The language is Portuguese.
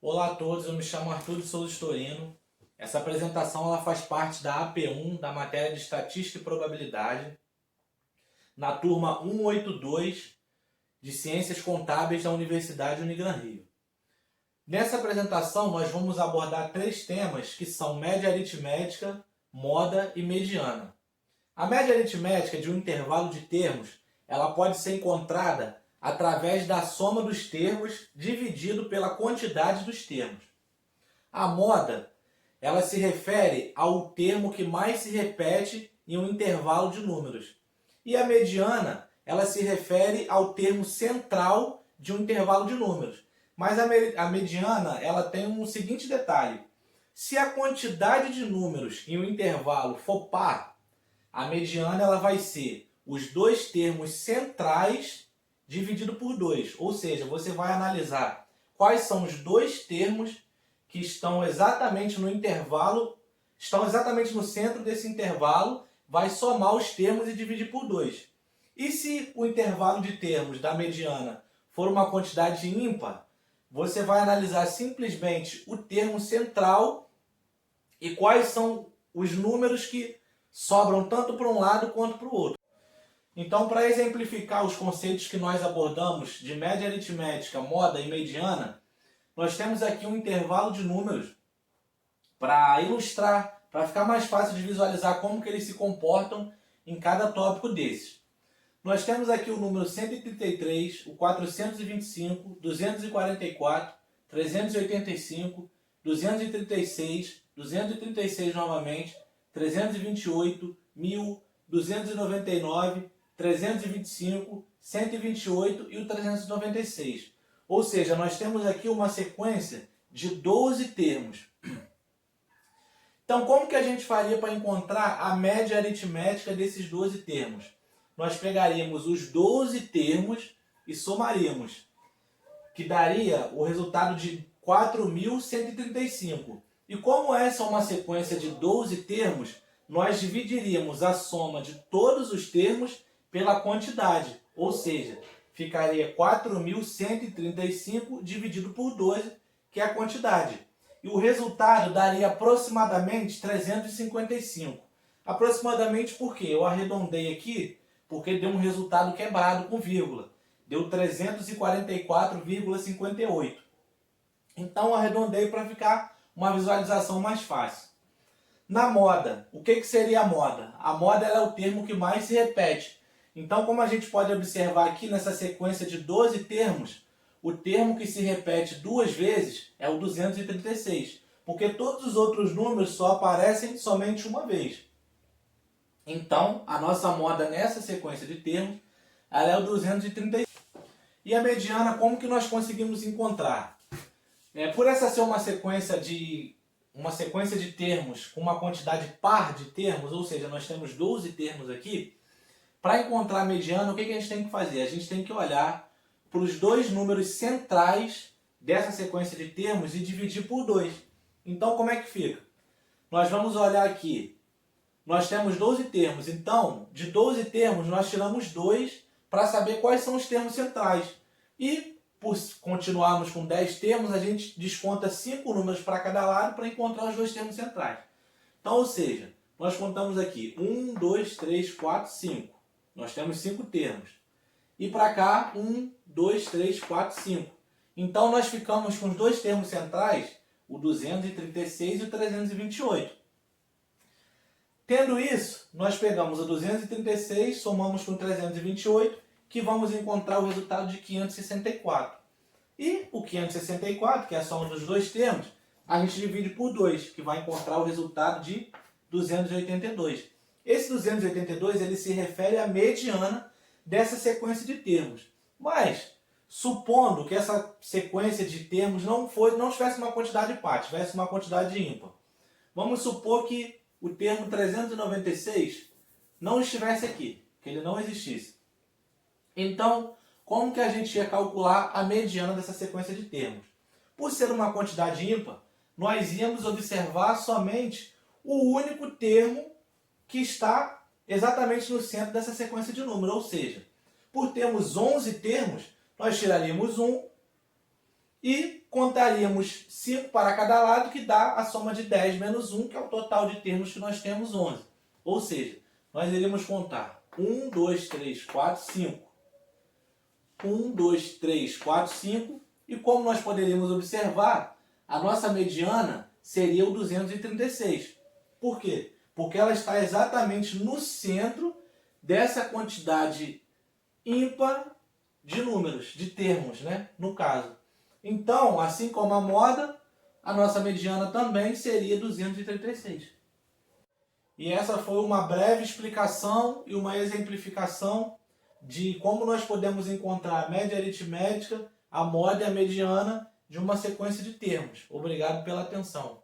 Olá a todos, eu me chamo Arthur de Souza Storino. Essa apresentação ela faz parte da AP1, da matéria de Estatística e Probabilidade, na turma 182 de Ciências Contábeis da Universidade Unigran Rio. Nessa apresentação nós vamos abordar três temas que são média aritmética, moda e mediana. A média aritmética de um intervalo de termos ela pode ser encontrada através da soma dos termos dividido pela quantidade dos termos. A moda, ela se refere ao termo que mais se repete em um intervalo de números. E a mediana, ela se refere ao termo central de um intervalo de números. Mas a mediana, ela tem um seguinte detalhe. Se a quantidade de números em um intervalo for par, a mediana ela vai ser os dois termos centrais dividido por 2. Ou seja, você vai analisar quais são os dois termos que estão exatamente no intervalo, estão exatamente no centro desse intervalo, vai somar os termos e dividir por 2. E se o intervalo de termos da mediana for uma quantidade ímpar, você vai analisar simplesmente o termo central e quais são os números que sobram tanto para um lado quanto para o outro. Então, para exemplificar os conceitos que nós abordamos de média aritmética, moda e mediana, nós temos aqui um intervalo de números para ilustrar, para ficar mais fácil de visualizar como que eles se comportam em cada tópico desses. Nós temos aqui o número 133, o 425, 244, 385, 236, 236 novamente, 328, 1000, 299, 325, 128 e o 396. Ou seja, nós temos aqui uma sequência de 12 termos. Então, como que a gente faria para encontrar a média aritmética desses 12 termos? Nós pegaríamos os 12 termos e somaríamos, que daria o resultado de 4.135. E como essa é uma sequência de 12 termos, nós dividiríamos a soma de todos os termos pela quantidade, ou seja, ficaria 4.135 dividido por 12, que é a quantidade. E o resultado daria aproximadamente 355. Aproximadamente porque eu arredondei aqui, porque deu um resultado quebrado com vírgula. Deu 344,58. Então arredondei para ficar uma visualização mais fácil. Na moda, o que seria a moda? A moda é o termo que mais se repete. Então, como a gente pode observar aqui nessa sequência de 12 termos, o termo que se repete duas vezes é o 236, porque todos os outros números só aparecem somente uma vez. Então, a nossa moda nessa sequência de termos ela é o 236. E a mediana, como que nós conseguimos encontrar? Por essa ser uma sequência de termos com uma quantidade par de termos, ou seja, nós temos 12 termos aqui, para encontrar a mediana, o que a gente tem que fazer? A gente tem que olhar para os dois números centrais dessa sequência de termos e dividir por 2. Então, como é que fica? Nós vamos olhar aqui. Nós temos 12 termos. Então, de 12 termos, nós tiramos 2 para saber quais são os termos centrais. E, por continuarmos com 10 termos, a gente desconta 5 números para cada lado para encontrar os dois termos centrais. Então, ou seja, nós contamos aqui 1, 2, 3, 4, 5. Nós temos 5 termos. E para cá, 1, 2, 3, 4, 5. Então, nós ficamos com os dois termos centrais, o 236 e o 328. Tendo isso, nós pegamos o 236, somamos com o 328, que vamos encontrar o resultado de 564. E o 564, que é a soma dos dois termos, a gente divide por 2, que vai encontrar o resultado de 282. Esse 282 ele se refere à mediana dessa sequência de termos. Mas, supondo que essa sequência de termos não tivesse uma quantidade par, tivesse uma quantidade ímpar. Vamos supor que o termo 396 não estivesse aqui, que ele não existisse. Então, como que a gente ia calcular a mediana dessa sequência de termos? Por ser uma quantidade ímpar, nós íamos observar somente o único termo que está exatamente no centro dessa sequência de números. Ou seja, por termos 11 termos, nós tiraríamos 1 e contaríamos 5 para cada lado, que dá a soma de 10 menos 1, que é o total de termos que nós temos, 11. Ou seja, nós iremos contar 1, 2, 3, 4, 5. 1, 2, 3, 4, 5. E como nós poderíamos observar, a nossa mediana seria o 236. Por quê? Porque ela está exatamente no centro dessa quantidade ímpar de números, de termos, né? No caso. Então, assim como a moda, a nossa mediana também seria 236. E essa foi uma breve explicação e uma exemplificação de como nós podemos encontrar a média aritmética, a moda e a mediana de uma sequência de termos. Obrigado pela atenção.